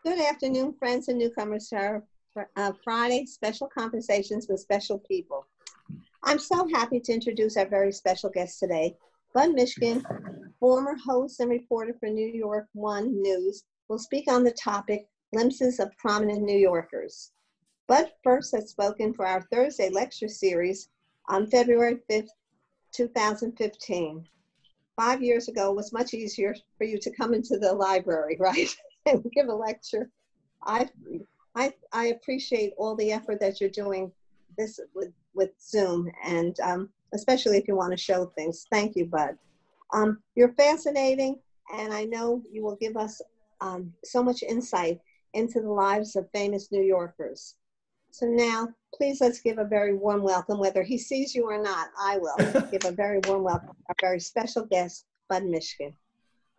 Good afternoon, friends and newcomers to our Friday special conversations with special people. I'm so happy to introduce our very special guest today. Budd Mishkin, former host and reporter for New York One News, will speak on the topic, Glimpses of Prominent New Yorkers. Budd first had spoken for our Thursday lecture series on February 5th, 2015. 5 years ago, it was much easier for you to come into the library, right, and give a lecture. I appreciate all the effort that you're doing this with Zoom, and especially if you want to show things. Thank you, Budd. You're fascinating, and I know you will give us so much insight into the lives of famous New Yorkers. So now, please let's give a very warm welcome, whether he sees you or not, I will give a very warm welcome to our very special guest, Budd Mishkin.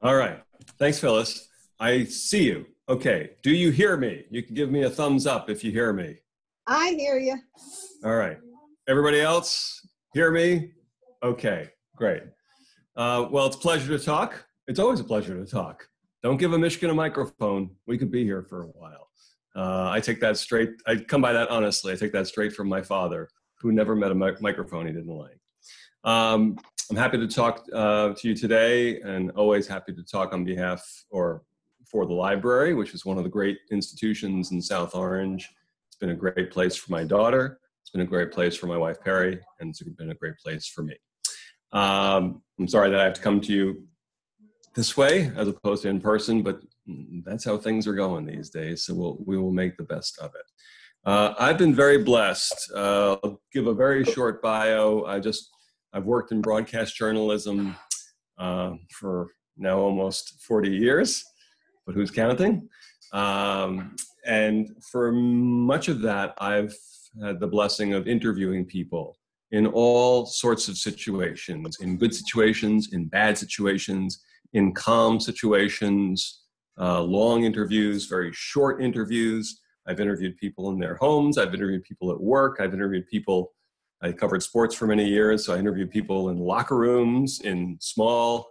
All right. Thanks, Phyllis. I see you. Okay. Do you hear me? You can give me a thumbs up if you hear me. I hear you. All right. Everybody else hear me? Okay, great. Well, it's a pleasure to talk. It's always a pleasure to talk. Don't give a Mishkin a microphone. We could be here for a while. I take that straight. I come by that honestly. I take that straight from my father, who never met a microphone he didn't like. I'm happy to talk to you today, and always happy to talk on behalf or for the library, which is one of the great institutions in South Orange. It's been a great place for my daughter. It's been a great place for my wife, Perry, and it's been a great place for me. I'm sorry that I have to come to you this way as opposed to in person, but that's how things are going these days, so we will make the best of it. I've been very blessed. I'll give a very short bio. I've worked in broadcast journalism for now almost 40 years, but who's counting? And for much of that, I've had the blessing of interviewing people in all sorts of situations, in good situations, in bad situations, in calm situations, long interviews, very short interviews. I've interviewed people in their homes. I've interviewed people at work. I've interviewed people, I covered sports for many years, so I interviewed people in locker rooms, in small,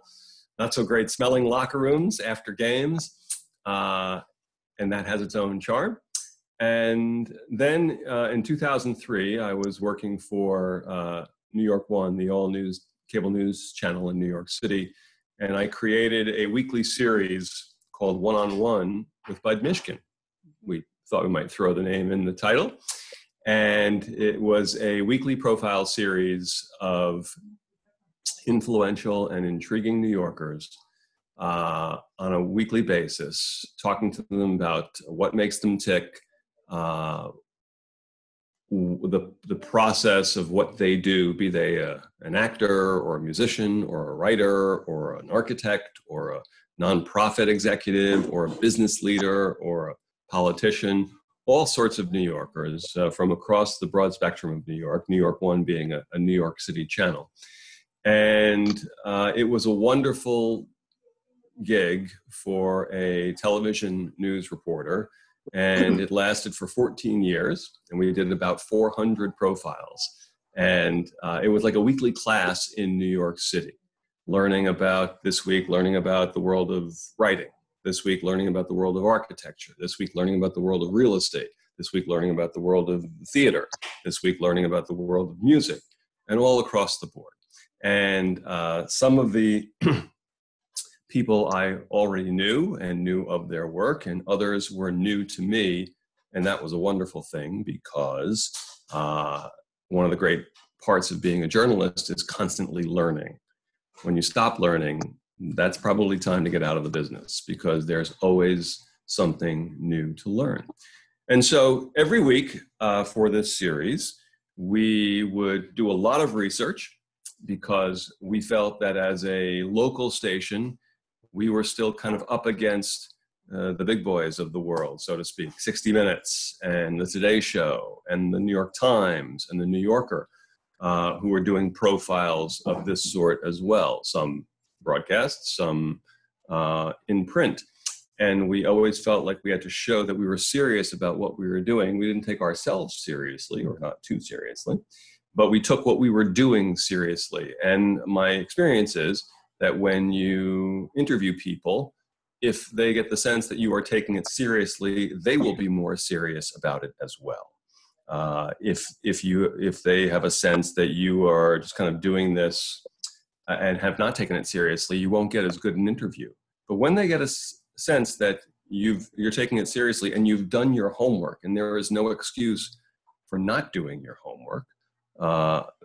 not so great smelling locker rooms after games. And that has its own charm. And then in 2003, I was working for New York One, the all news cable news channel in New York City. And I created a weekly series called One-on-One with Budd Mishkin. We thought we might throw the name in the title. And it was a weekly profile series of influential and intriguing New Yorkers on a weekly basis, talking to them about what makes them tick, the process of what they do, be they an actor or a musician or a writer or an architect or a nonprofit executive or a business leader or a politician, all sorts of New Yorkers from across the broad spectrum of New York One being a New York City channel. And it was a wonderful gig for a television news reporter, and it lasted for 14 years, and we did about 400 profiles. And it was like a weekly class in New York City, learning about the world of writing, this week learning about the world of architecture, this week learning about the world of real estate, this week learning about the world of theater, this week learning about the world of music, and all across the board. And some of the people I already knew and knew of their work, and others were new to me. And that was a wonderful thing, because one of the great parts of being a journalist is constantly learning. When you stop learning, that's probably time to get out of the business, because there's always something new to learn. And so every week for this series, we would do a lot of research, because we felt that as a local station, we were still kind of up against the big boys of the world, so to speak, 60 Minutes and the Today Show and the New York Times and the New Yorker, who were doing profiles of this sort as well, some broadcast, some in print. And we always felt like we had to show that we were serious about what we were doing. We didn't take ourselves seriously, or not too seriously, but we took what we were doing seriously. And my experience is that when you interview people if they get the sense that you are taking it seriously, they will be more serious about it as well. If they have a sense that you are just kind of doing this and have not taken it seriously, you won't get as good an interview. But when they get a sense that you're taking it seriously and you've done your homework, and there is no excuse for not doing your homework,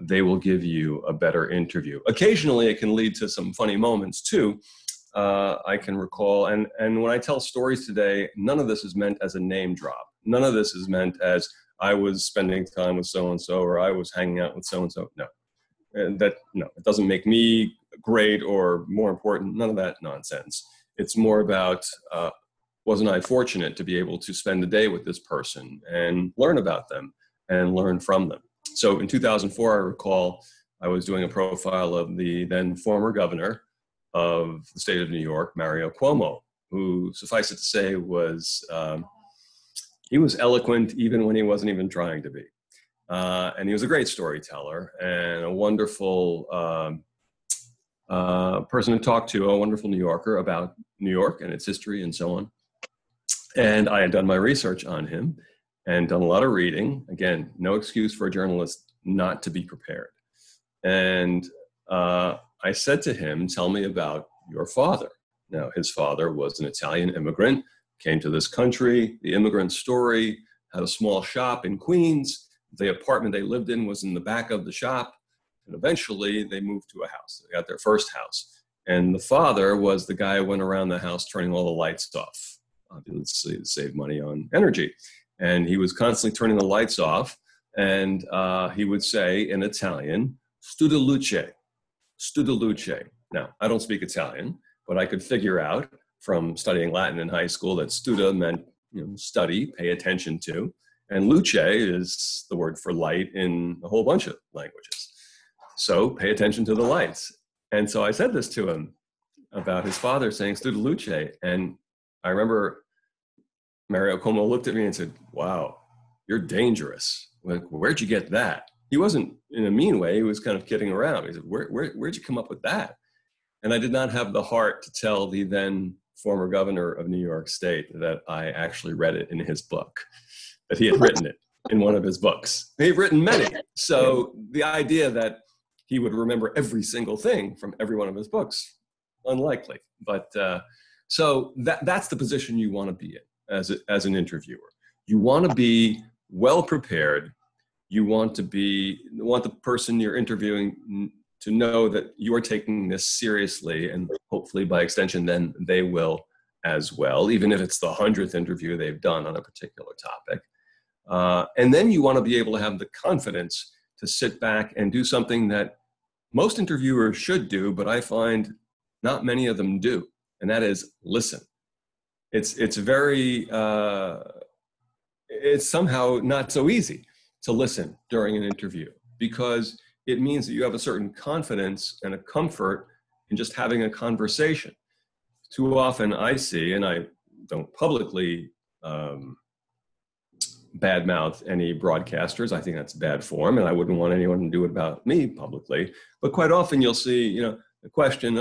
they will give you a better interview. Occasionally, it can lead to some funny moments too. I can recall, and when I tell stories today, none of this is meant as a name drop. None of this is meant as I was spending time with so-and-so or I was hanging out with so-and-so. No, it doesn't make me great or more important. None of that nonsense. It's more about, wasn't I fortunate to be able to spend a day with this person and learn about them and learn from them. So in 2004, I recall I was doing a profile of the then former governor of the state of New York, Mario Cuomo, who, suffice it to say, he was eloquent even when he wasn't even trying to be. And he was a great storyteller and a wonderful person to talk to, a wonderful New Yorker about New York and its history and so on. And I had done my research on him and done a lot of reading. Again, no excuse for a journalist not to be prepared. And I said to him, tell me about your father. Now, his father was an Italian immigrant, came to this country, the immigrant story, had a small shop in Queens. The apartment they lived in was in the back of the shop. And eventually they moved to a house. They got their first house. And the father was the guy who went around the house turning all the lights off, obviously to save money on energy. And he was constantly turning the lights off. And he would say in Italian, "Studa luce, studa luce." Now, I don't speak Italian, but I could figure out from studying Latin in high school that studa meant, study, pay attention to. And luce is the word for light in a whole bunch of languages. So pay attention to the lights. And so I said this to him about his father saying studa luce. And I remember Mario Cuomo looked at me and said, "Wow, you're dangerous. Like, where'd you get that?" He wasn't in a mean way. He was kind of kidding around. He said, where'd you come up with that? And I did not have the heart to tell the then former governor of New York State that I actually read it in his book, that he had written it in one of his books. He'd written many. So the idea that he would remember every single thing from every one of his books, unlikely. But so that's the position you want to be in as an interviewer. You want to be well prepared. You want the person you're interviewing to know that you are taking this seriously, and hopefully by extension, then they will as well, even if it's the 100th interview they've done on a particular topic. And then you want to be able to have the confidence to sit back and do something that most interviewers should do, but I find not many of them do, and that is listen. It's somehow not so easy to listen during an interview, because it means that you have a certain confidence and a comfort in just having a conversation. Too often I see, and I don't publicly badmouth any broadcasters. I think that's bad form, and I wouldn't want anyone to do it about me publicly. But quite often you'll see, the question.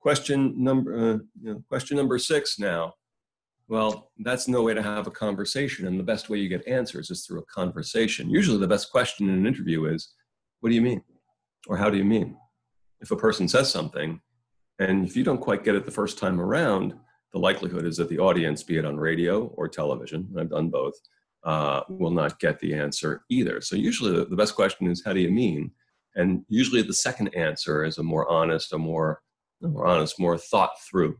Question number 6 now. Well, that's no way to have a conversation, and the best way you get answers is through a conversation. Usually the best question in an interview is, what do you mean? Or how do you mean? If a person says something, and if you don't quite get it the first time around, the likelihood is that the audience, be it on radio or television, and I've done both, will not get the answer either. So usually the best question is, how do you mean? And usually the second answer is a more honest, more thought through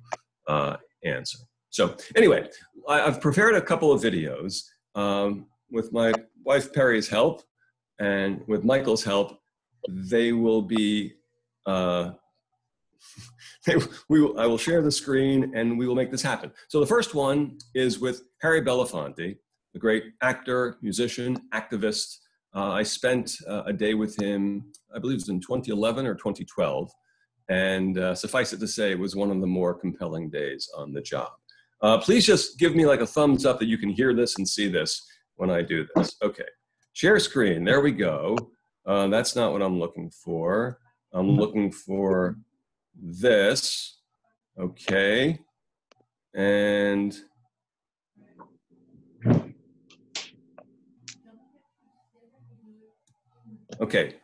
answer. So anyway, I've prepared a couple of videos with my wife Perry's help and with Michael's help. They will be, I will share the screen and we will make this happen. So the first one is with Harry Belafonte, the great actor, musician, activist. I spent a day with him, I believe it was in 2011 or 2012. And suffice it to say, it was one of the more compelling days on the job. Please just give me like a thumbs up that you can hear this and see this when I do this. Okay, share screen, there we go. That's not what I'm looking for. I'm looking for this. Okay. And okay.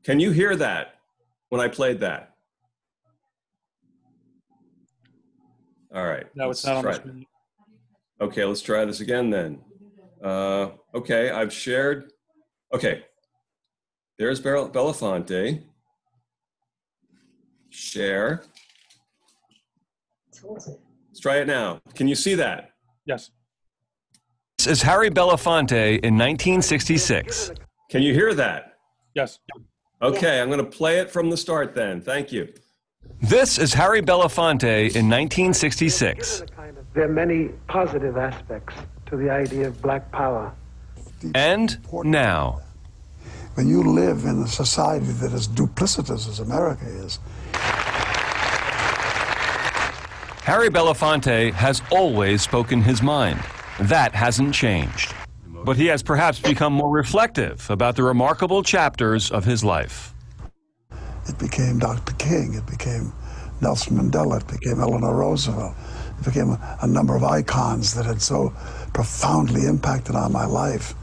Can you hear that when I played that? All right. No, it's not on the screen. Okay, let's try this again then. Okay, I've shared. Okay, there's Belafonte. Share. Let's try it now. Can you see that? Yes. This is Harry Belafonte in 1966. Can you hear that? Yes. Okay, I'm going to play it from the start then. Thank you. This is Harry Belafonte in 1966. There are many positive aspects to the idea of black power. And now. When you live in a society that is duplicitous as America is. Harry Belafonte has always spoken his mind. That hasn't changed. But he has perhaps become more reflective about the remarkable chapters of his life. It became Dr. King, it became Nelson Mandela, it became Eleanor Roosevelt, it became a number of icons that had so profoundly impacted on my life.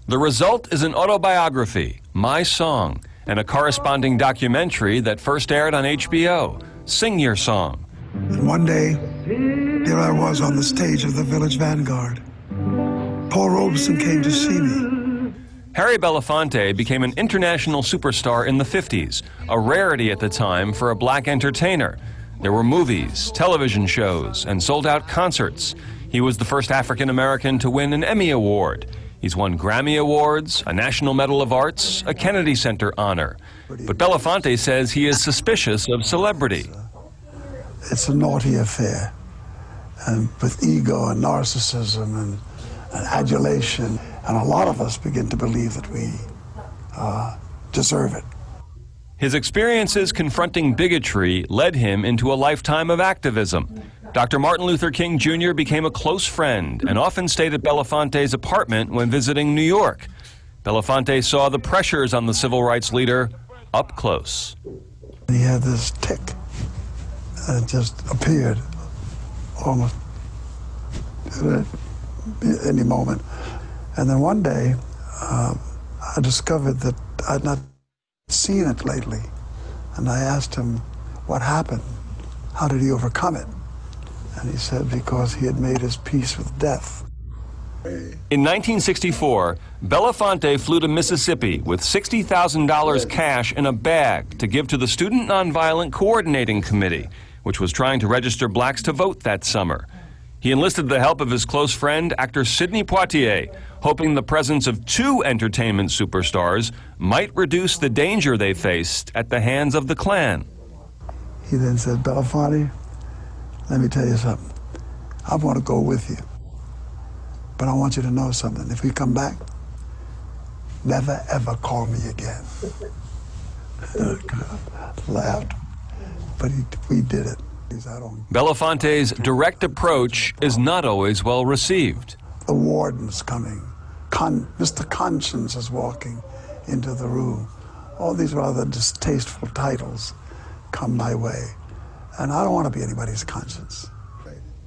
The result is an autobiography, My Song, and a corresponding documentary that first aired on HBO, Sing Your Song. And one day, here I was on the stage of the Village Vanguard. Paul Robeson came to see me. Harry Belafonte became an international superstar in the 50s, a rarity at the time for a black entertainer. There were movies, television shows, and sold-out concerts. He was the first African-American to win an Emmy Award. He's won Grammy Awards, a National Medal of Arts, a Kennedy Center honor. But Belafonte says he is suspicious of celebrity. It's a naughty affair, and with ego and narcissism and adulation, and a lot of us begin to believe that we deserve it. His experiences confronting bigotry led him into a lifetime of activism. Dr. Martin Luther King Jr. became a close friend and often stayed at Belafonte's apartment when visiting New York. Belafonte saw the pressures on the civil rights leader up close. He had this tick, and it just appeared almost at any moment. And then one day, I discovered that I'd not seen it lately. And I asked him, what happened? How did he overcome it? And he said, because he had made his peace with death. In 1964, Belafonte flew to Mississippi with $60,000 cash in a bag to give to the Student Nonviolent Coordinating Committee, which was trying to register blacks to vote that summer. He enlisted the help of his close friend, actor Sidney Poitier, hoping the presence of two entertainment superstars might reduce the danger they faced at the hands of the Klan. He then said, Belafonte, let me tell you something. I want to go with you, but I want you to know something. If we come back, never ever call me again. Laughed, but we did it. Belafonte's direct approach is not always well received. The warden's coming. Mr. Conscience is walking into the room. All these rather distasteful titles come my way, and I don't want to be anybody's conscience.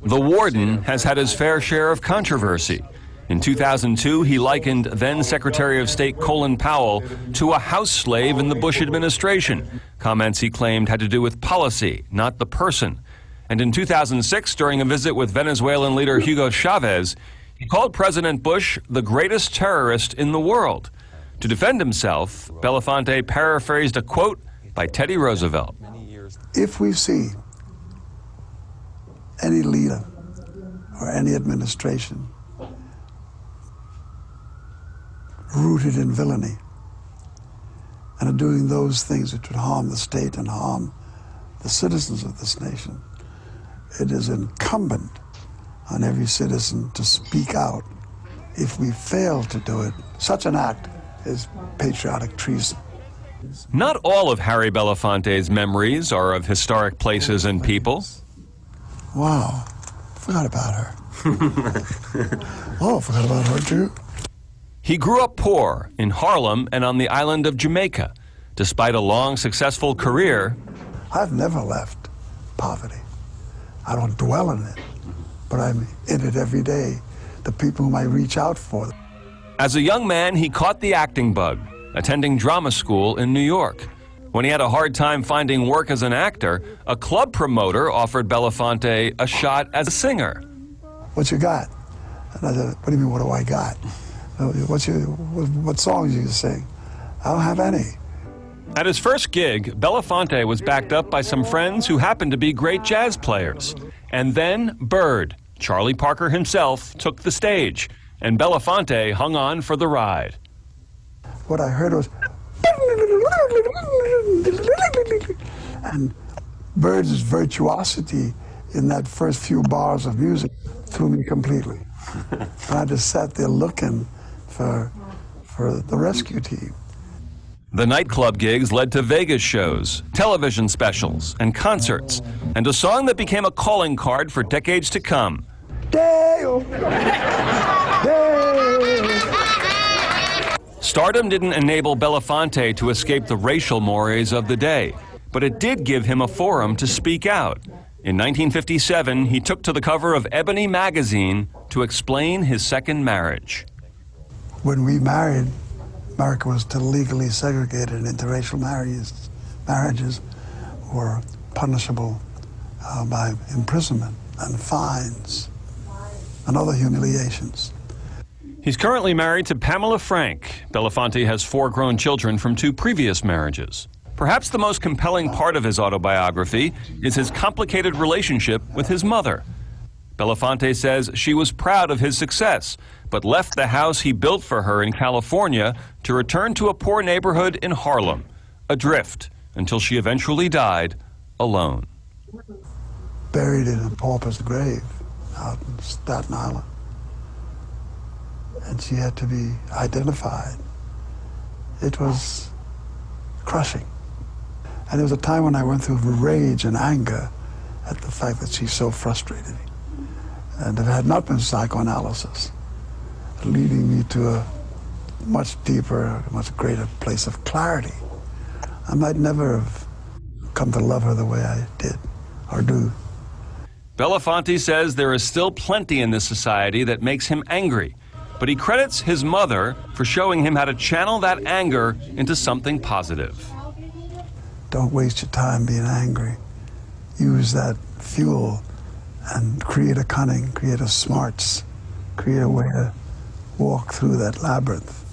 The warden has had his fair share of controversy. In 2002, he likened then Secretary of State Colin Powell to a house slave in the Bush administration, comments he claimed had to do with policy, not the person. And in 2006, during a visit with Venezuelan leader Hugo Chavez, he called President Bush the greatest terrorist in the world. To defend himself, Belafonte paraphrased a quote by Teddy Roosevelt. If we see any leader or any administration rooted in villainy and are doing those things which would harm the state and harm the citizens of this nation, it is incumbent on every citizen to speak out. If we fail to do it, such an act is patriotic treason. Not all of Harry Belafonte's memories are of historic places and people. Wow, forgot about her. Oh, forgot about her too. He grew up poor in Harlem and on the island of Jamaica. Despite a long, successful career, I've never left poverty. I don't dwell in it, but I'm in it every day. The people whom I reach out for. As a young man, he caught the acting bug, attending drama school in New York. When he had a hard time finding work as an actor, a club promoter offered Belafonte a shot as a singer. What you got? And I said, what do you mean, what do I got? What songs you sing? I don't have any. At his first gig, Belafonte was backed up by some friends who happened to be great jazz players. And then Bird, Charlie Parker himself, took the stage, and Belafonte hung on for the ride. What I heard was, and Bird's virtuosity in that first few bars of music threw me completely. And I just sat there looking for the rescue team. The nightclub gigs led to Vegas shows, television specials, and concerts, and a song that became a calling card for decades to come. Dale! Dale! Stardom didn't enable Belafonte to escape the racial mores of the day, but it did give him a forum to speak out. In 1957, he took to the cover of Ebony magazine to explain his second marriage. When we married, America was still legally segregated, and interracial marriages were punishable by imprisonment and fines and other humiliations. He's currently married to Pamela Frank. Belafonte has 4 grown children from 2 previous marriages. Perhaps the most compelling part of his autobiography is his complicated relationship with his mother. Belafonte says she was proud of his success, but left the house he built for her in California to return to a poor neighborhood in Harlem, adrift, until she eventually died alone. Buried in a pauper's grave out in Staten Island. And she had to be identified. It was crushing. And there was a time when I went through rage and anger at the fact that she so frustrated me. And if it had not been psychoanalysis, leading me to a much deeper, much greater place of clarity, I might never have come to love her the way I did or do. Belafonte says there is still plenty in this society that makes him angry, but he credits his mother for showing him how to channel that anger into something positive. Don't waste your time being angry. Use that fuel and create a cunning, create a smarts, create a way to walk through that labyrinth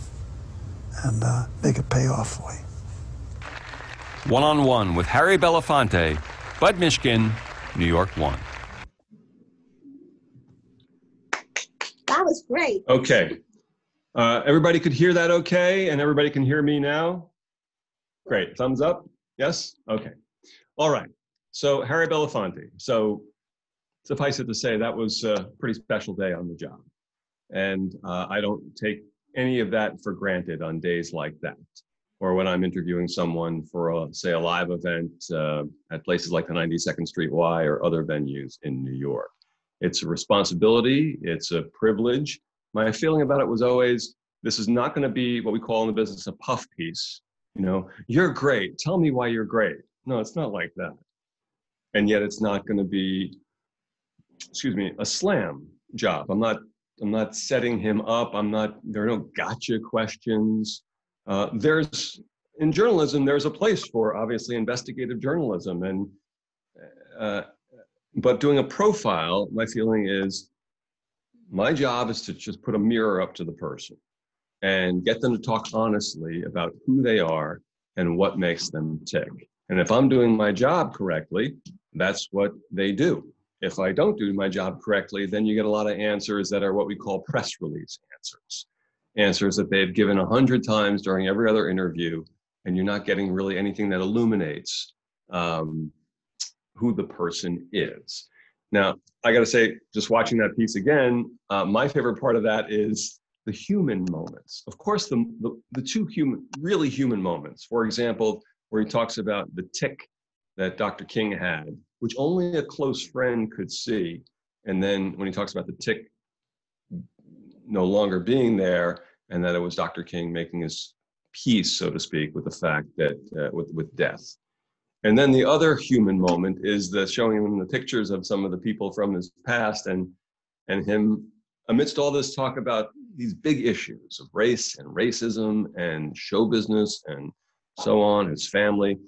and make it pay off for you. One-on-one with Harry Belafonte, Budd Mishkin, New York 1. That was great. Okay. Everybody could hear that okay? And everybody can hear me now? Great. Thumbs up? Yes? Okay. All right. So Harry Belafonte. So suffice it to say, that was a pretty special day on the job. And I don't take any of that for granted on days like that, or when I'm interviewing someone for, say, a live event at places like the 92nd Street Y or other venues in New York. It's a responsibility. It's a privilege. My feeling about it was always, this is not going to be what we call in the business a puff piece. You know, you're great. Tell me why you're great. No, it's not like that. And yet it's not going to be, a slam job. I'm not setting him up. There are no gotcha questions. In journalism, there's a place for obviously investigative journalism, but doing a profile, my feeling is my job is to just put a mirror up to the person and get them to talk honestly about who they are and what makes them tick. And if I'm doing my job correctly, that's what they do. If I don't do my job correctly, then you get a lot of answers that are what we call press release answers. Answers that they've given 100 times during every other interview, and you're not getting really anything that illuminates who the person is. Now, I gotta say, just watching that piece again, my favorite part of that is the human moments. Of course, the two really human moments. For example, where he talks about the tick that Dr. King had, which only a close friend could see. And then when he talks about the tick no longer being there, and that it was Dr. King making his peace, so to speak, with the fact that, with death. And then the other human moment is the showing him the pictures of some of the people from his past, and him amidst all this talk about these big issues of race and racism and show business and so on, his family.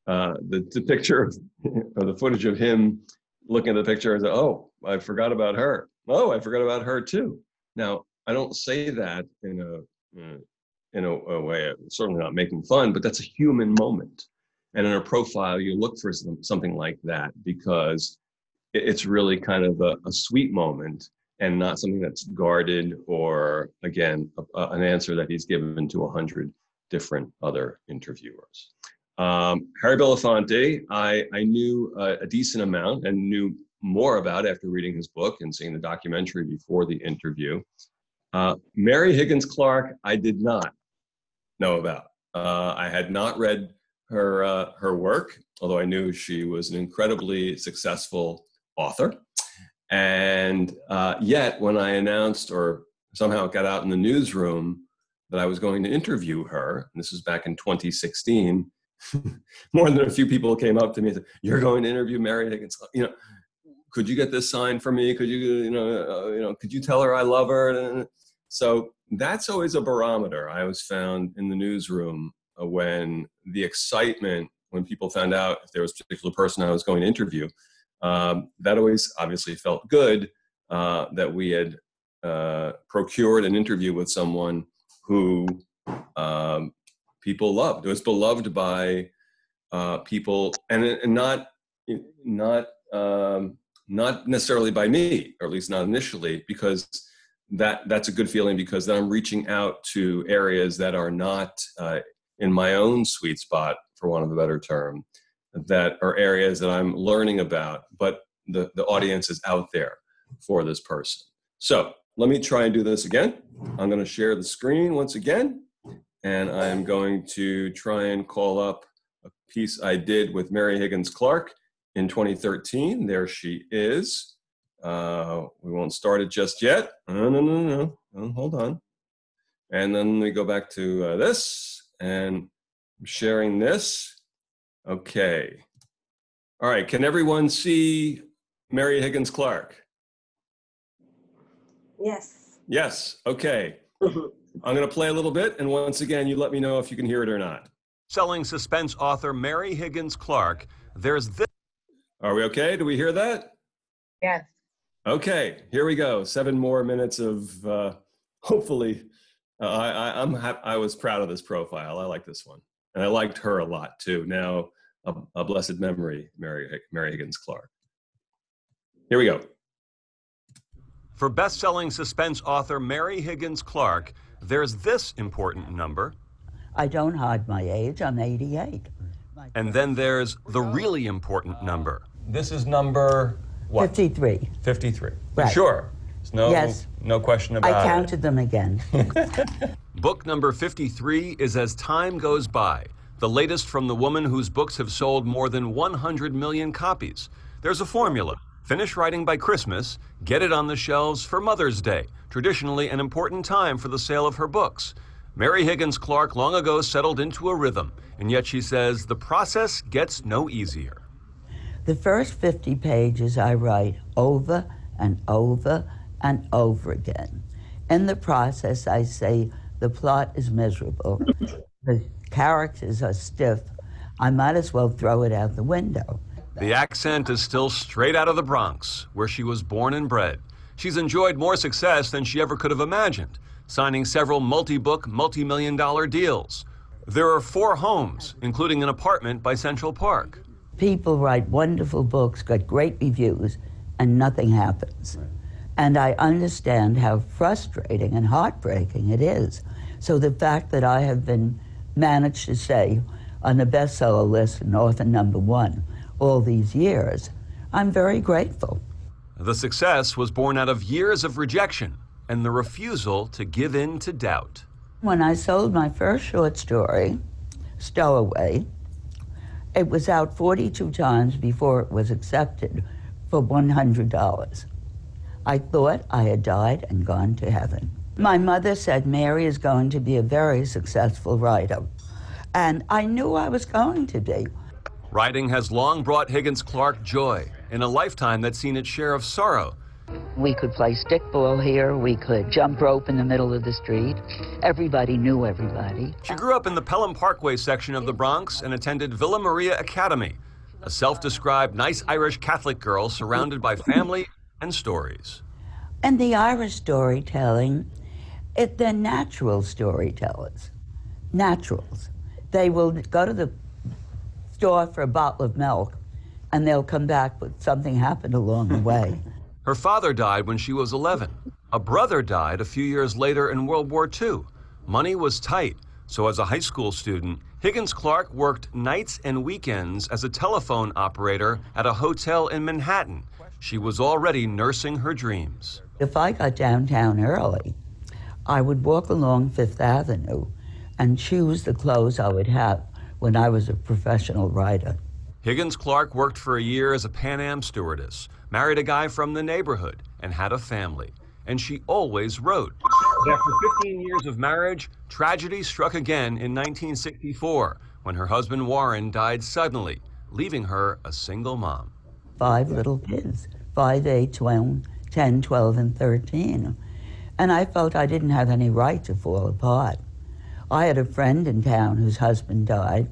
The picture of, or the footage of him looking at the picture and say, oh, I forgot about her. Oh, I forgot about her too. Now, I don't say that in a way, certainly not making fun, but that's a human moment. And in a profile, you look for something like that because it's really kind of a sweet moment and not something that's guarded or, again, an answer that he's given to 100 different other interviewers. Harry Belafonte, I knew a decent amount and knew more about after reading his book and seeing the documentary before the interview. Mary Higgins Clark, I did not know about. I had not read her work, although I knew she was an incredibly successful author. And yet, when I announced, or somehow it got out in the newsroom, that I was going to interview her, and this was back in 2016, more than a few people came up to me and said, "You're going to interview Mary Higgins Clark. You know, could you get this signed for me? Could you, could you tell her I love her?" So that's always a barometer. I always found in the newsroom when the excitement, when people found out if there was a particular person I was going to interview, that always obviously felt good that we had procured an interview with someone who people loved. It was beloved by people, and not necessarily by me, or at least not initially, because that's a good feeling, because then I'm reaching out to areas that are not in my own sweet spot, for want of a better term, that are areas that I'm learning about, but the audience is out there for this person. So let me try and do this again. I'm going to share the screen once again, and I'm going to try and call up a piece I did with Mary Higgins Clark in 2013. There she is. We won't start it just yet. No. Hold on. And then we go back to this, and I'm sharing this. Okay. All right. Can everyone see Mary Higgins Clark? Yes. Yes. Okay. I'm going to play a little bit, and once again, you let me know if you can hear it or not. Selling suspense author Mary Higgins Clark, there's this. Are we okay? Do we hear that? Yes. Okay, here we go. 7 more minutes of hopefully. I was proud of this profile. I like this one, and I liked her a lot too. Now, a blessed memory, Mary Higgins Clark. Here we go. For best-selling suspense author Mary Higgins Clark, there's this important number. I don't hide my age. I'm 88. And then there's the really important number. This is number what? 53. 53. Right. Sure. There's Yes. no question about it. I counted them again. Book number 53 is As Time Goes By, the latest from the woman whose books have sold more than 100 million copies. There's a formula. Finish writing by Christmas, get it on the shelves for Mother's Day, traditionally an important time for the sale of her books. Mary Higgins Clark long ago settled into a rhythm, and yet she says the process gets no easier. The first 50 pages I write over and over and over again. In the process, I say the plot is miserable, the characters are stiff, I might as well throw it out the window. The accent is still straight out of the Bronx, where she was born and bred. She's enjoyed more success than she ever could have imagined, signing several multi-book, multi-million-dollar deals. There are 4 homes, including an apartment by Central Park. People write wonderful books, got great reviews, and nothing happens. And I understand how frustrating and heartbreaking it is. So the fact that I have been managed to stay on the bestseller list and often #1 all these years, I'm very grateful. The success was born out of years of rejection and the refusal to give in to doubt. When I sold my first short story, Stowaway, it was out 42 times before it was accepted for $100. I thought I had died and gone to heaven. My mother said Mary is going to be a very successful writer, and I knew I was going to be. Writing has long brought Higgins Clark joy in a lifetime that's seen its share of sorrow. We could play stickball here. We could jump rope in the middle of the street. Everybody knew everybody. She grew up in the Pelham Parkway section of the Bronx and attended Villa Maria Academy, a self-described nice Irish Catholic girl surrounded by family and stories. And the Irish storytelling, they're natural storytellers. Naturals. They will go to the store for a bottle of milk, and they'll come back with something happened along the way. Her father died when she was 11. A brother died a few years later in World War II. Money was tight, so as a high school student, Higgins Clark worked nights and weekends as a telephone operator at a hotel in Manhattan. She was already nursing her dreams. If I got downtown early, I would walk along Fifth Avenue and choose the clothes I would have when I was a professional writer. Higgins Clark worked for a year as a Pan Am stewardess, married a guy from the neighborhood, and had a family. And she always wrote. But after 15 years of marriage, tragedy struck again in 1964 when her husband Warren died suddenly, leaving her a single mom. 5 little kids, 5, 8, 12, 10, 12, and 13. And I felt I didn't have any right to fall apart. I had a friend in town whose husband died,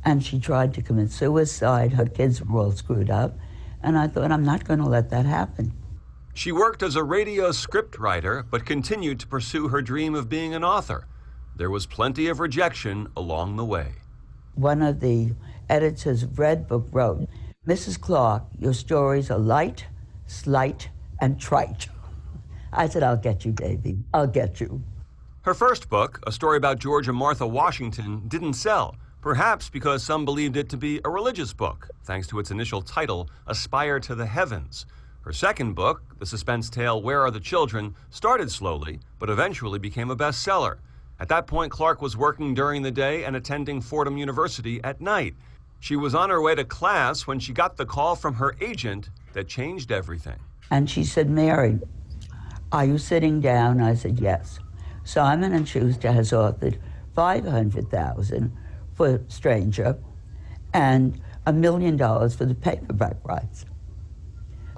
and she tried to commit suicide. Her kids were all screwed up. And I thought, I'm not going to let that happen. She worked as a radio script writer, but continued to pursue her dream of being an author. There was plenty of rejection along the way. One of the editors of Red Book wrote, Mrs. Clark, your stories are light, slight, and trite. I said, I'll get you, Davy. I'll get you. Her first book, a story about George and Martha Washington, didn't sell, perhaps because some believed it to be a religious book, thanks to its initial title, Aspire to the Heavens. Her second book, the suspense tale Where Are the Children, started slowly, but eventually became a bestseller. At that point, Clark was working during the day and attending Fordham University at night. She was on her way to class when she got the call from her agent that changed everything. And she said, Mary, are you sitting down? I said, yes. Simon & Schuster has offered $500,000 for Stranger and $1 million for the paperback rights.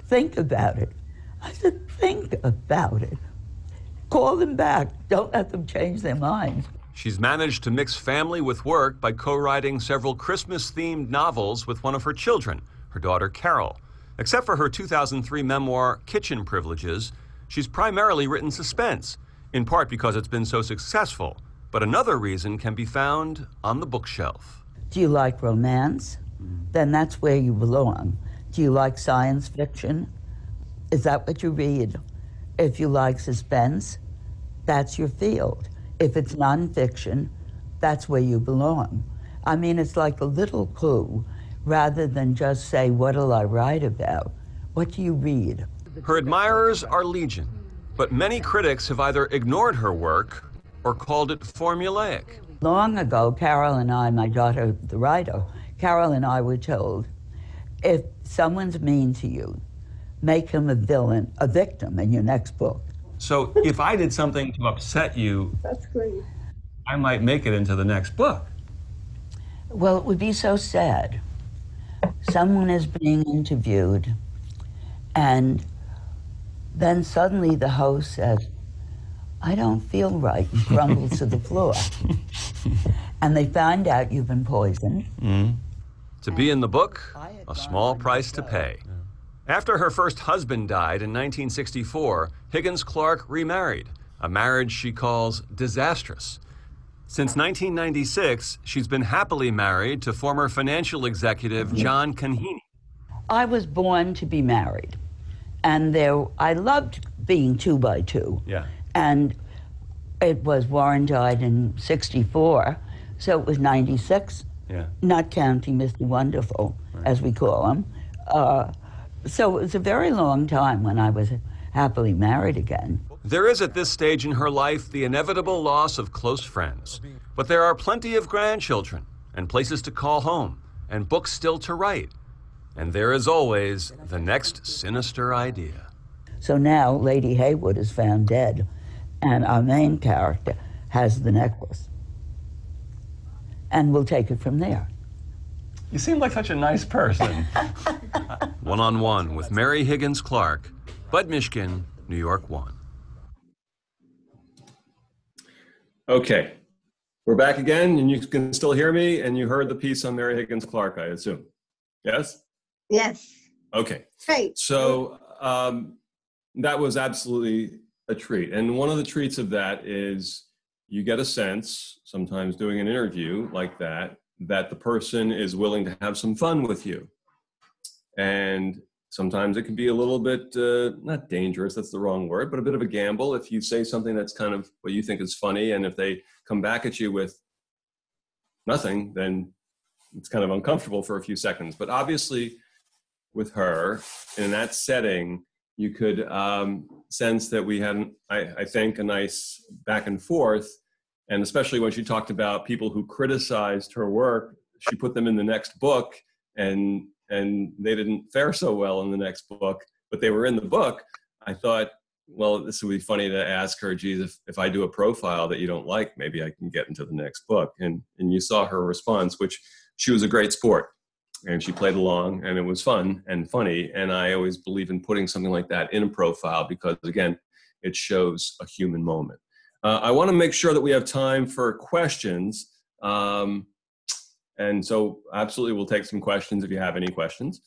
Think about it. I said, think about it. Call them back. Don't let them change their minds. She's managed to mix family with work by co-writing several Christmas-themed novels with one of her children, her daughter Carol. Except for her 2003 memoir, Kitchen Privileges, she's primarily written suspense, in part because it's been so successful. But another reason can be found on the bookshelf. Do you like romance? Then that's where you belong. Do you like science fiction? Is that what you read? If you like suspense, that's your field. If it's nonfiction, that's where you belong. I mean, it's like a little clue rather than just say, what'll I write about? What do you read? Her admirers are legion, but many critics have either ignored her work or called it formulaic. Long ago, Carol and I, my daughter, the writer, Carol and I were told, if someone's mean to you, make him a villain, a victim in your next book. So if I did something to upset you, That's great. I might make it into the next book. Well, it would be so sad. Someone is being interviewed, and then suddenly the host says, I don't feel right, and crumbles to the floor. And they find out you've been poisoned. To be in the book, a small price to pay. After her first husband died in 1964, Higgins Clark remarried, a marriage she calls disastrous. Since 1996, she's been happily married to former financial executive John Canhini. I was born to be married, and I loved being 2 by 2. Yeah. And it was, Warren died in 64, so it was 96, not counting Mr. Wonderful, as we call him. So it was a very long time when I was happily married again. There is at this stage in her life the inevitable loss of close friends, but there are plenty of grandchildren and places to call home and books still to write. And there is always the next sinister idea. So now Lady Haywood is found dead, and our main character has the necklace. And we'll take it from there. You seem like such a nice person. One-on-one with Mary Higgins Clark, Budd Mishkin, New York 1. Okay, we're back again, and you can still hear me, and you heard the piece on Mary Higgins Clark, I assume. Yes? Yes. Okay. Great. So that was absolutely a treat. And one of the treats of that is you get a sense, sometimes doing an interview like that the person is willing to have some fun with you. And sometimes it can be a little bit, not dangerous, that's the wrong word, but a bit of a gamble if you say something that's kind of what you think is funny, and if they come back at you with nothing, then it's kind of uncomfortable for a few seconds. But obviously with her, in that setting, you could sense that we had, I think, a nice back and forth. And especially when she talked about people who criticized her work, she put them in the next book, and they didn't fare so well in the next book, but they were in the book. I thought, well, this would be funny to ask her, geez, if I do a profile that you don't like, maybe I can get into the next book. And you saw her response, which she was a great sport. And she played along, and it was fun and funny. And I always believe in putting something like that in a profile because, again, it shows a human moment. I want to make sure that we have time for questions. And so absolutely we'll take some questions if you have any questions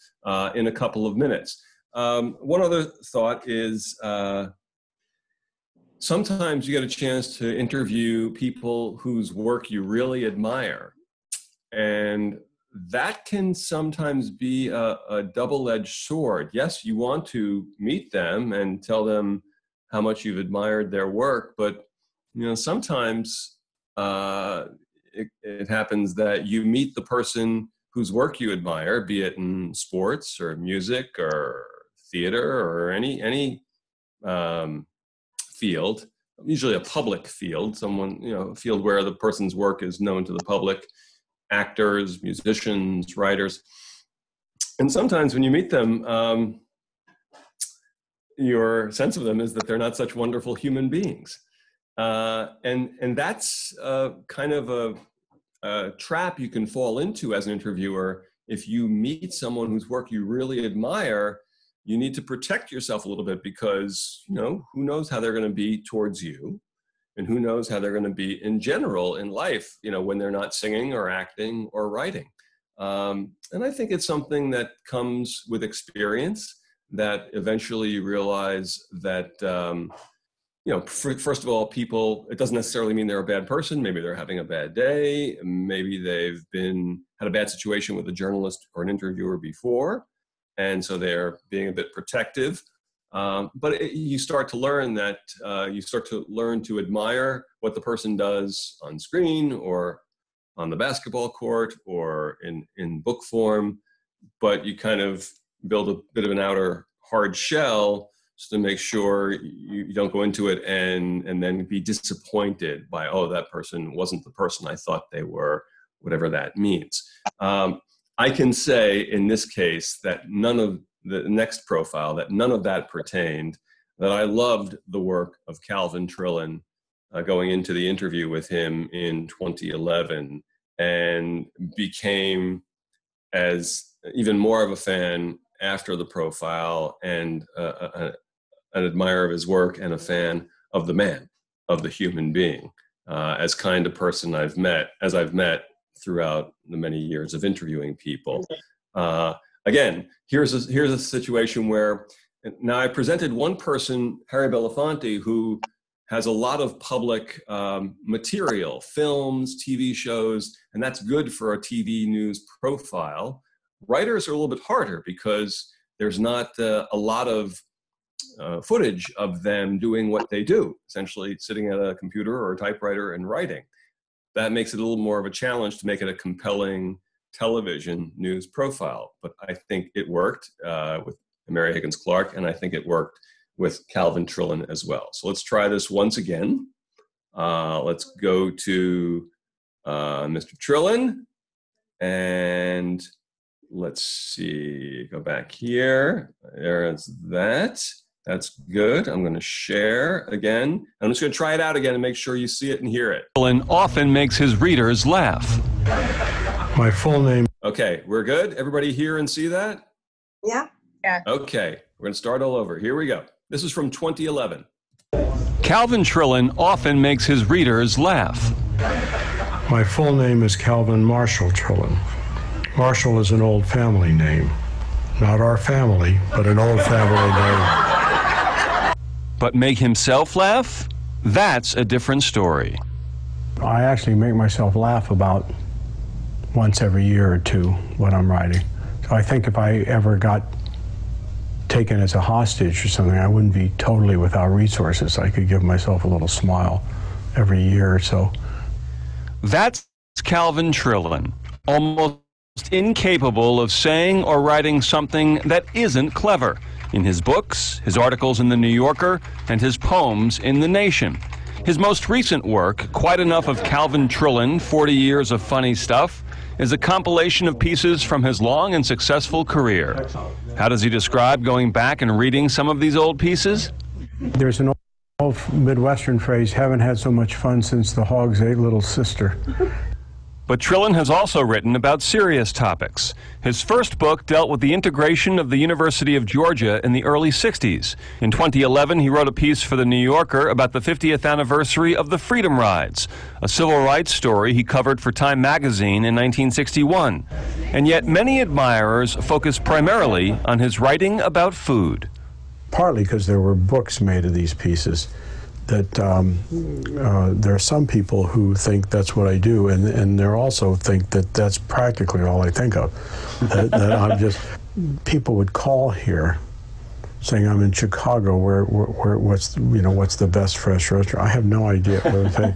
in a couple of minutes. One other thought is sometimes you get a chance to interview people whose work you really admire. And that can sometimes be a double-edged sword. Yes, you want to meet them and tell them how much you've admired their work, but sometimes it happens that you meet the person whose work you admire, be it in sports or music or theater or any field, usually a public field, a field where the person's work is known to the public, actors, musicians, writers. And sometimes when you meet them, your sense of them is that they're not such wonderful human beings. And that's kind of a trap you can fall into as an interviewer. If you meet someone whose work you really admire, you need to protect yourself a little bit because, who knows how they're going to be towards you, and who knows how they're going to be in general in life, when they're not singing or acting or writing. And I think it's something that comes with experience, that eventually you realize that, first of all, people, it doesn't necessarily mean they're a bad person. Maybe they're having a bad day. Maybe they've had a bad situation with a journalist or an interviewer before, and so they're being a bit protective. But you start to learn that you start to learn to admire what the person does on screen or on the basketball court or in book form, but you kind of build a bit of an outer hard shell just to make sure you don't go into it and then be disappointed by, oh, that person wasn't the person I thought they were, whatever that means. I can say in this case that none of the next profile, that none of that pertained, that I loved the work of Calvin Trillin going into the interview with him in 2011 and became as even more of a fan after the profile and an admirer of his work and a fan of the man, of the human being, as kind of person I've met throughout the many years of interviewing people. Again, here's a situation where now I presented one person, Harry Belafonte, who has a lot of public material, films, TV shows, and that's good for a TV news profile. Writers are a little bit harder because there's not a lot of footage of them doing what they do, essentially sitting at a computer or a typewriter and writing. That makes it a little more of a challenge to make it a compelling television news profile. But I think it worked with Mary Higgins Clark, and I think it worked with Calvin Trillin as well. So let's try this once again. Let's go to Mr. Trillin, and let's see, go back here. There's that. That's good. I'm going to share again. I'm just going to try it out again and make sure you see it and hear it. Trillin often makes his readers laugh. My full name. Okay. Okay, we're good? Everybody hear and see that? Yeah. Yeah. Okay, we're going to start all over. Here we go. This is from 2011. Calvin Trillin often makes his readers laugh. My full name is Calvin Marshall Trillin. Marshall is an old family name. Not our family, but an old family name. But make himself laugh? That's a different story. I actually make myself laugh about once every year or two when I'm writing. So I think if I ever got taken as a hostage or something, I wouldn't be totally without resources. I could give myself a little smile every year or so. That's Calvin Trillin, almost incapable of saying or writing something that isn't clever in his books, his articles in The New Yorker, and his poems in The Nation. His most recent work, Quite Enough of Calvin Trillin, 40 Years of Funny Stuff, is a compilation of pieces from his long and successful career. How does he describe going back and reading some of these old pieces? There's an old Midwestern phrase, haven't had so much fun since the hogs ate little sister. But Trillin has also written about serious topics. His first book dealt with the integration of the University of Georgia in the early 60s. In 2011, he wrote a piece for The New Yorker about the 50th anniversary of the Freedom Rides, a civil rights story he covered for Time magazine in 1961. And yet many admirers focus primarily on his writing about food. Partly because there were books made of these pieces. That there are some people who think that's what I do, and there also think that that's practically all I think of. that I'm just, people would call here saying I'm in Chicago, what's the best fresh restaurant? I have no idea what I'm saying.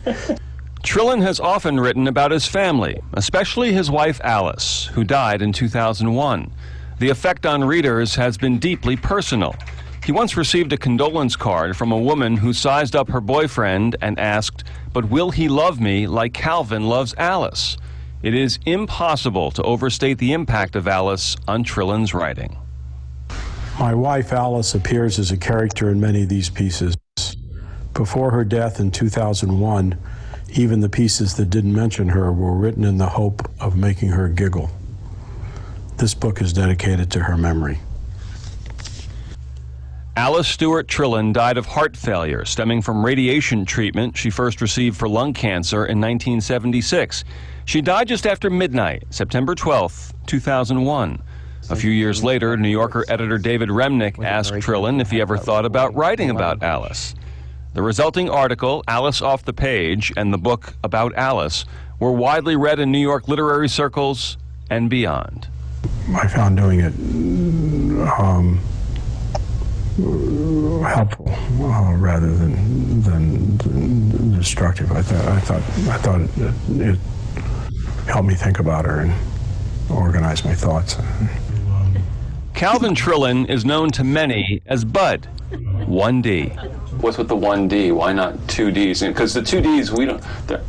Trillin has often written about his family, especially his wife Alice, who died in 2001. The effect on readers has been deeply personal. He once received a condolence card from a woman who sized up her boyfriend and asked, "But will he love me like Calvin loves Alice?" It is impossible to overstate the impact of Alice on Trillin's writing. My wife Alice appears as a character in many of these pieces. Before her death in 2001, even the pieces that didn't mention her were written in the hope of making her giggle. This book is dedicated to her memory. Alice Stewart Trillin died of heart failure stemming from radiation treatment she first received for lung cancer in 1976. She died just after midnight, September 12, 2001. A few years later, New Yorker editor David Remnick asked Trillin if he ever thought about writing about Alice. The resulting article, Alice Off the Page, and the book About Alice were widely read in New York literary circles and beyond. I found doing it helpful rather than destructive. I thought it helped me think about her and organize my thoughts. Calvin Trillin is known to many as Budd, 1D. What's with the 1D? Why not 2Ds? Because the 2Ds,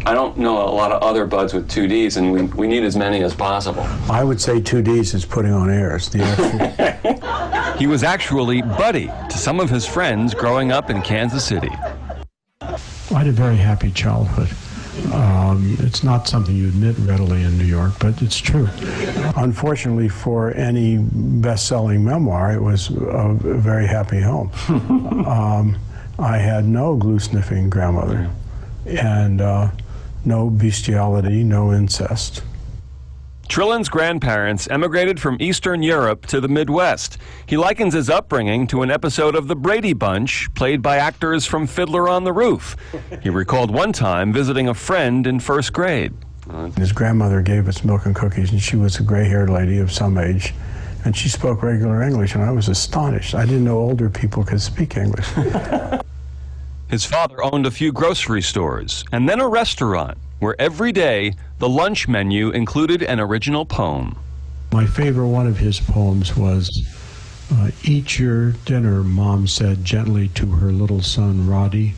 I don't know a lot of other Budds with 2Ds, and we need as many as possible. I would say 2Ds is putting on airs. He was actually Buddy to some of his friends growing up in Kansas City. I had a very happy childhood. It's not something you admit readily in New York, but it's true. Unfortunately, for any best-selling memoir, it was a very happy home. I had no glue-sniffing grandmother, and no bestiality, no incest. Trillin's grandparents emigrated from Eastern Europe to the Midwest. He likens his upbringing to an episode of The Brady Bunch, played by actors from Fiddler on the Roof. He recalled one time visiting a friend in first grade. His grandmother gave us milk and cookies, and she was a gray-haired lady of some age, and she spoke regular English, and I was astonished. I didn't know older people could speak English. His father owned a few grocery stores, and then a restaurant, where every day the lunch menu included an original poem. My favorite one of his poems was, "Eat your dinner," Mom said gently to her little son, Roddy.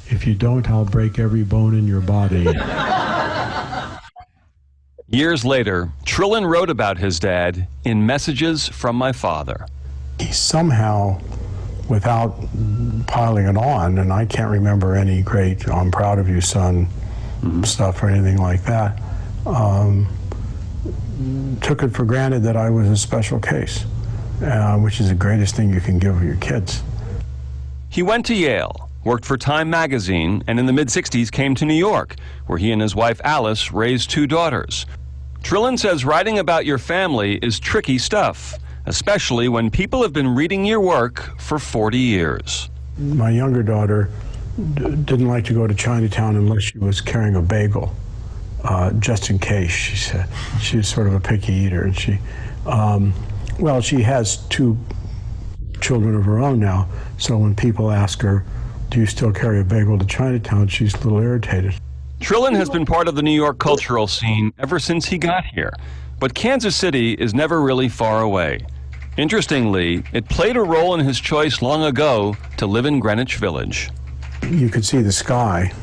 "If you don't, I'll break every bone in your body." Years later, Trillin wrote about his dad in Messages from My Father. He somehow, without piling it on, and I can't remember any great "I'm proud of you, son" stuff or anything like that, took it for granted that I was a special case, which is the greatest thing you can give your kids. He went to Yale, worked for Time magazine, and in the mid-60s came to New York, where he and his wife Alice raised 2 daughters. Trillon says writing about your family is tricky stuff, especially when people have been reading your work for 40 years. My younger daughter didn't like to go to Chinatown unless she was carrying a bagel, just in case, she said. She was sort of a picky eater, and she has 2 children of her own now, so when people ask her, do you still carry a bagel to Chinatown, she's a little irritated. Trillon has been part of the New York cultural scene ever since he got here, but Kansas City is never really far away. Interestingly, it played a role in his choice long ago to live in Greenwich Village. You could see the sky,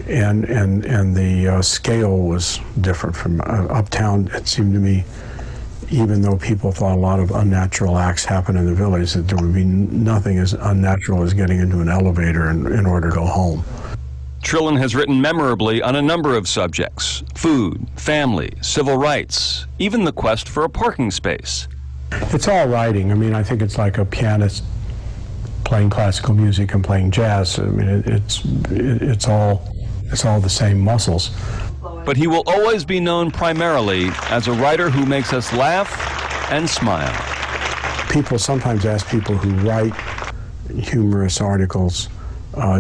and the scale was different from uptown. It seemed to me, even though people thought a lot of unnatural acts happened in the village, that there would be nothing as unnatural as getting into an elevator in order to go home. Trillon has written memorably on a number of subjects: food, family, civil rights, even the quest for a parking space. It's all writing. I mean, I think it's like a pianist playing classical music and playing jazz. I mean, it's all the same muscles. But he will always be known primarily as a writer who makes us laugh and smile. People sometimes ask people who write humorous articles,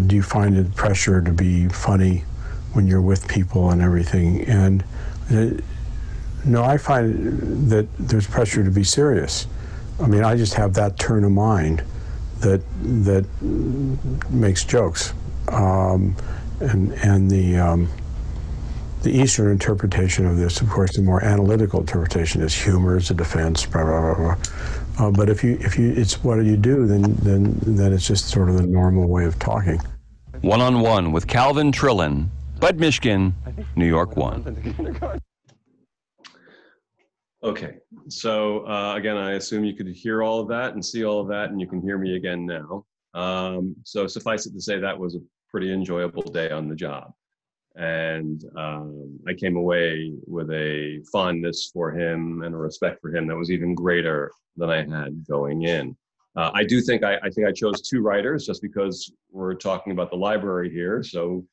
do you find it pressure to be funny when you're with people and everything? And no, I find that there's pressure to be serious. I mean, I just have that turn of mind that makes jokes. The Eastern interpretation of this, of course, the more analytical interpretation is humor is a defense, blah, blah, blah, blah. But if it's what you do, then it's just sort of the normal way of talking. One-on-one with Calvin Trillin, Budd Mishkin, New York 1. Okay, so again, I assume you could hear all of that and see all of that, and you can hear me again now. So suffice it to say that was a pretty enjoyable day on the job. And I came away with a fondness for him and a respect for him that was even greater than I had going in. I do think I chose 2 writers just because we're talking about the library here, so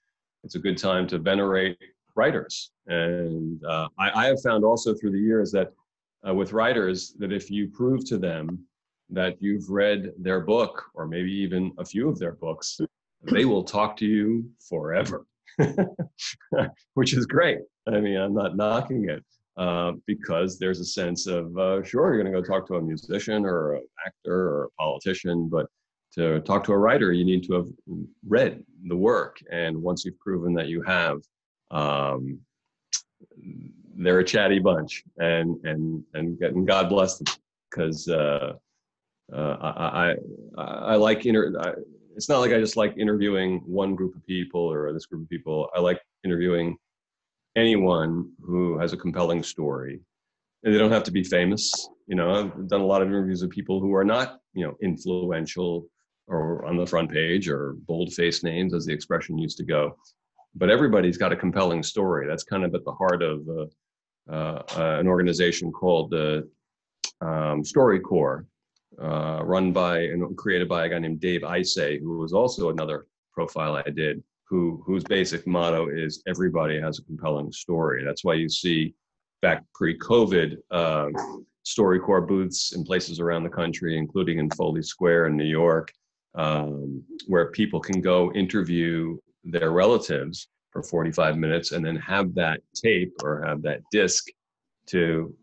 it's a good time to venerate writers. And I have found also through the years that with writers, that if you prove to them that you've read their book, or maybe even a few of their books, they will talk to you forever, which is great. I mean, I'm not knocking it, because there's a sense of, sure, you're going to go talk to a musician or an actor or a politician, but to talk to a writer, you need to have read the work. And once you've proven that you have, they're a chatty bunch, and God bless them, because I like it's not like I just like interviewing one group of people or this group of people. I like interviewing anyone who has a compelling story, and they don't have to be famous. You know, I've done a lot of interviews with people who are not, influential or on the front page or bold-faced names, as the expression used to go. But everybody's got a compelling story. That's kind of at the heart of an organization called StoryCorps, run by and created by a guy named Dave Isay, who was also another profile I did, whose basic motto is everybody has a compelling story. That's why you see back pre-COVID StoryCorps booths in places around the country, including in Foley Square in New York, where people can go interview their relatives for 45 minutes and then have that tape or have that disc to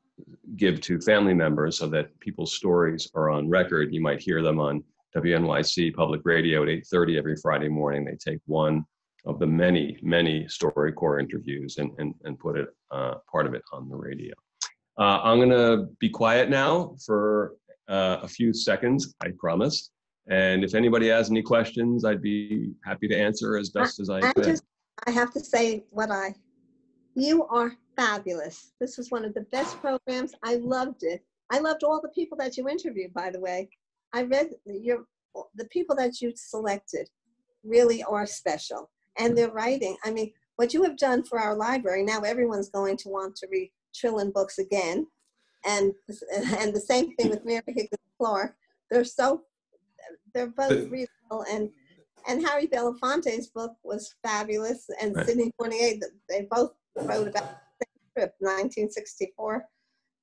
give to family members so that people's stories are on record. You might hear them on WNYC Public Radio at 8:30 every Friday morning. They take one of the many, many StoryCorps interviews and put it, part of it on the radio. I'm gonna be quiet now for a few seconds, I promise. And if anybody has any questions, I'd be happy to answer as best as I could. I have to say you are fabulous. This was one of the best programs. I loved it. I loved all the people that you interviewed, by the way. I read the people that you selected really are special. And their writing, I mean, what you have done for our library, now everyone's going to want to read Trillin books again, and the same thing with Mary Higgins Clark. They're both reasonable, and Harry Belafonte's book was fabulous, and Right. Sidney Poitier, they both wrote about the same trip, 1964,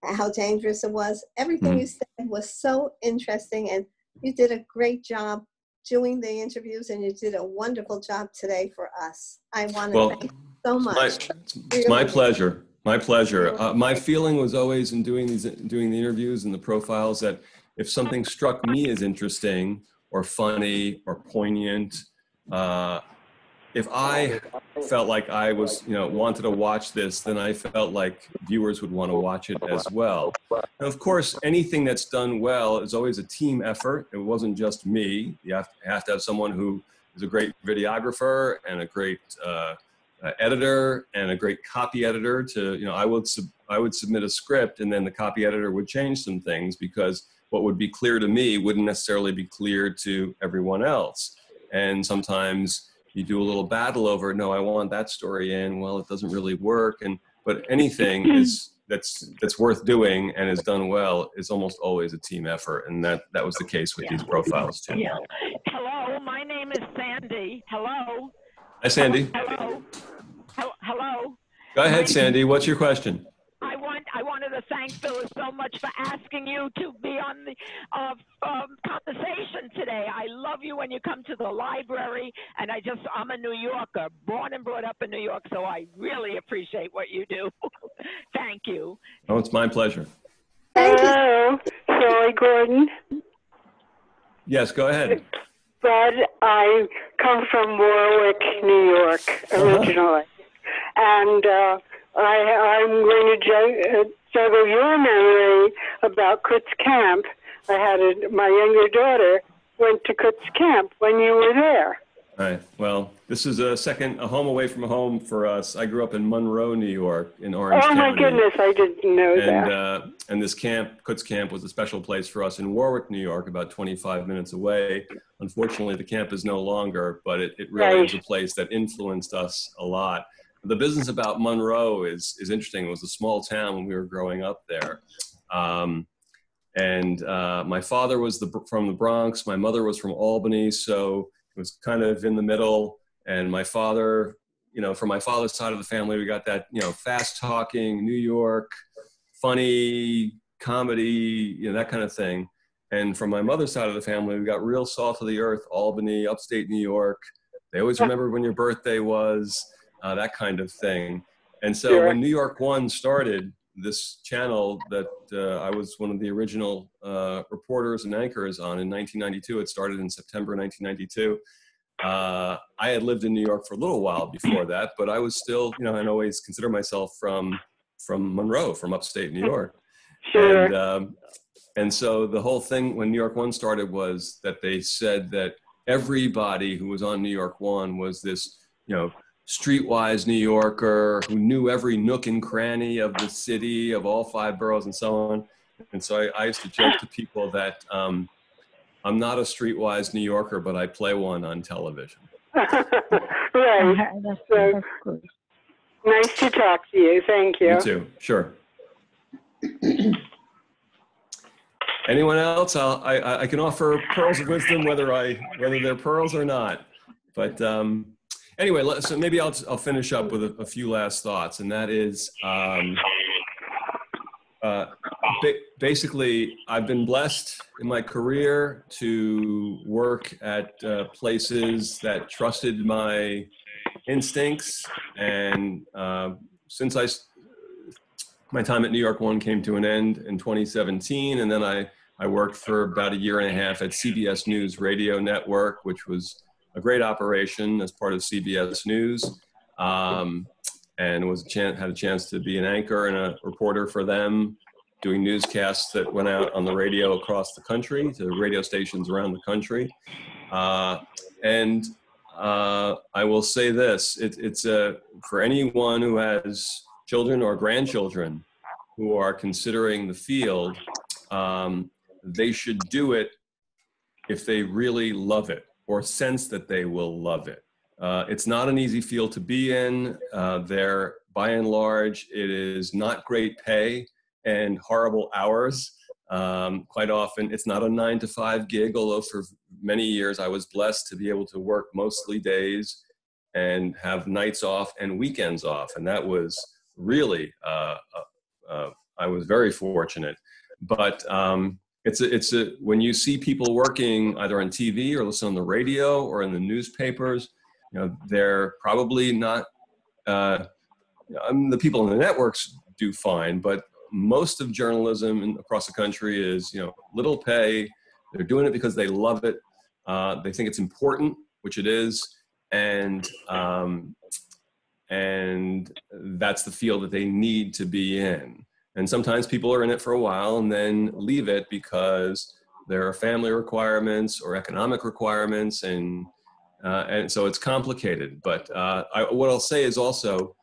how dangerous it was. Everything you said was so interesting, and you did a great job doing the interviews, and you did a wonderful job today for us. I want to thank you so much. It's my pleasure. My pleasure. My feeling was always in doing the interviews and the profiles that if something struck me as interesting or funny or poignant, if I felt like I was, wanted to watch this, then I felt like viewers would want to watch it as well. And of course, anything that's done well is always a team effort. It wasn't just me. You have to have someone who is a great videographer and a great editor and a great copy editor to, I would submit a script, and then the copy editor would change some things because what would be clear to me wouldn't necessarily be clear to everyone else. And sometimes you do a little battle over, no, I want that story in. Well, it doesn't really work. But anything that's worth doing and is done well is almost always a team effort. And that was the case with these profiles too. Yeah. Hello, my name is Sandy. Hello. Hi, Sandy. Hello. Hello. Go ahead, Sandy. What's your question? I wanted to thank Phyllis so much for asking you to be on the conversation today. I love you when you come to the library, and I'm a New Yorker, born and brought up in New York, so I really appreciate what you do. Thank you. Oh, it's my pleasure. Hello, Shirley Gordon. Yes, go ahead. Bud, I come from Warwick, New York, originally. And I'm going to juggle your memory about Kutz Camp. My younger daughter went to Kutz Camp when you were there. All right. Well, this is a home away from home for us. I grew up in Monroe, New York, in Orange County. Oh, my goodness, I didn't know that. And this camp, Kutz Camp, was a special place for us in Warwick, New York, about 25 minutes away. Unfortunately, the camp is no longer, but it really is a place that influenced us a lot. The business about Monroe is interesting. It was a small town when we were growing up there. My father was from the Bronx. My mother was from Albany, so it was kind of in the middle. And my father, from my father's side of the family, we got that, fast talking, New York, funny, comedy, that kind of thing. And from my mother's side of the family, we got real salt of the earth, Albany, upstate New York. They always remembered when your birthday was. That kind of thing. And so when New York One started, this channel that I was one of the original reporters and anchors on in 1992, it started in September 1992. I had lived in New York for a little while before that, but I was still, and always consider myself from Monroe, from upstate New York. Sure. And so the whole thing when New York One started was that they said that everybody who was on New York One was this, streetwise New Yorker who knew every nook and cranny of the city, of all 5 boroughs and so on. And so I used to joke to people that I'm not a streetwise New Yorker, but I play one on television. Right. So, nice to talk to you. Thank you. You too. Sure. Anyone else? I can offer pearls of wisdom, whether they're pearls or not. But anyway, so maybe I'll finish up with a few last thoughts, and that is basically I've been blessed in my career to work at places that trusted my instincts, and since my time at New York One came to an end in 2017, and then I worked for about 1.5 years at CBS News Radio Network, which was a great operation as part of CBS News, and had a chance to be an anchor and a reporter for them, doing newscasts that went out on the radio across the country to radio stations around the country. And I will say this: it's for anyone who has children or grandchildren who are considering the field, they should do it if they really love it, or sense that they will love it. It's not an easy field to be in. There, by and large, it is not great pay and horrible hours. Quite often, it's not a 9-to-5 gig, although for many years I was blessed to be able to work mostly days and have nights off and weekends off. And that was really, I was very fortunate. But when you see people working either on TV or listen on the radio or in the newspapers, you know, they're probably not, the people in the networks do fine, but most of journalism across the country is, you know, little pay. They're doing it because they love it. They think it's important, which it is. And that's the field that they need to be in. And sometimes people are in it for a while and then leave it because there are family requirements or economic requirements, and so it's complicated. But what I'll say is also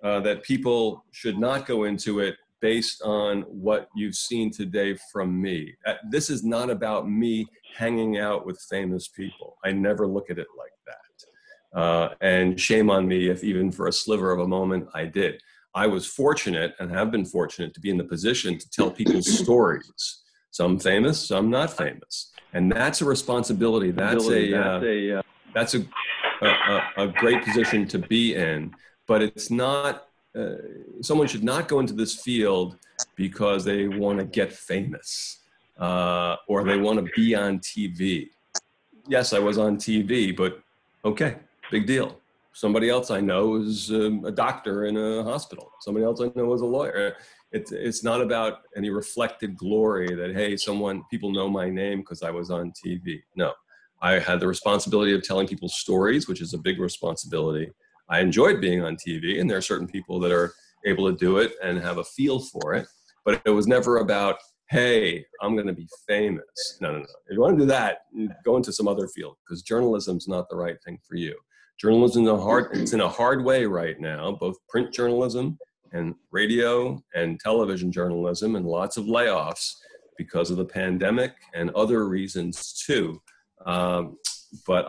that people should not go into it based on what you've seen today from me. This is not about me hanging out with famous people. I never look at it like that. And shame on me if even for a sliver of a moment I did. I was fortunate and have been fortunate to be in the position to tell people's stories. Some famous, some not famous. And that's a responsibility. That's a great position to be in, but it's not, someone should not go into this field because they want to get famous or they want to be on TV. Yes, I was on TV, but okay, big deal. Somebody else I know is a doctor in a hospital. Somebody else I know is a lawyer. It's not about any reflected glory that, hey, people know my name because I was on TV. No, I had the responsibility of telling people stories, which is a big responsibility. I enjoyed being on TV, and there are certain people that are able to do it and have a feel for it. But it was never about, hey, I'm going to be famous. No. If you want to do that, go into some other field, because journalism's not the right thing for you. Journalism it's in a hard way right now, both print journalism and radio and television journalism, and lots of layoffs because of the pandemic and other reasons too. But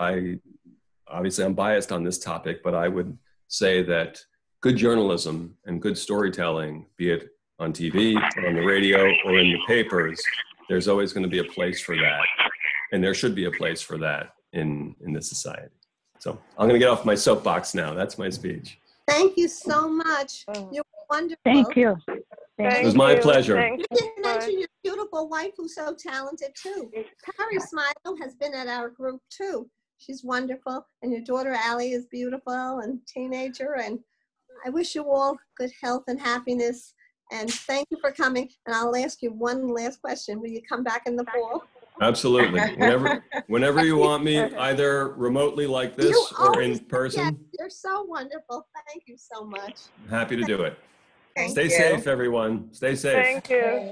obviously I'm biased on this topic, but I would say that good journalism and good storytelling, be it on TV or on the radio or in the papers, there's always going to be a place for that. And there should be a place for that in this society. So I'm going to get off my soapbox now. That's my speech. Thank you so much. You're wonderful. Thank you. It was my pleasure. You didn't mention your beautiful wife, who's so talented too. Carrie Smile has been at our group too. She's wonderful. And your daughter, Allie, is beautiful and teenager. And I wish you all good health and happiness. And thank you for coming. And I'll ask you one last question. Will you come back in the fall? Absolutely. Whenever you want me, either remotely like this or in person. Yes, you're so wonderful. Thank you so much. Happy to do it. Thank Stay safe, everyone. Stay safe. Thank you.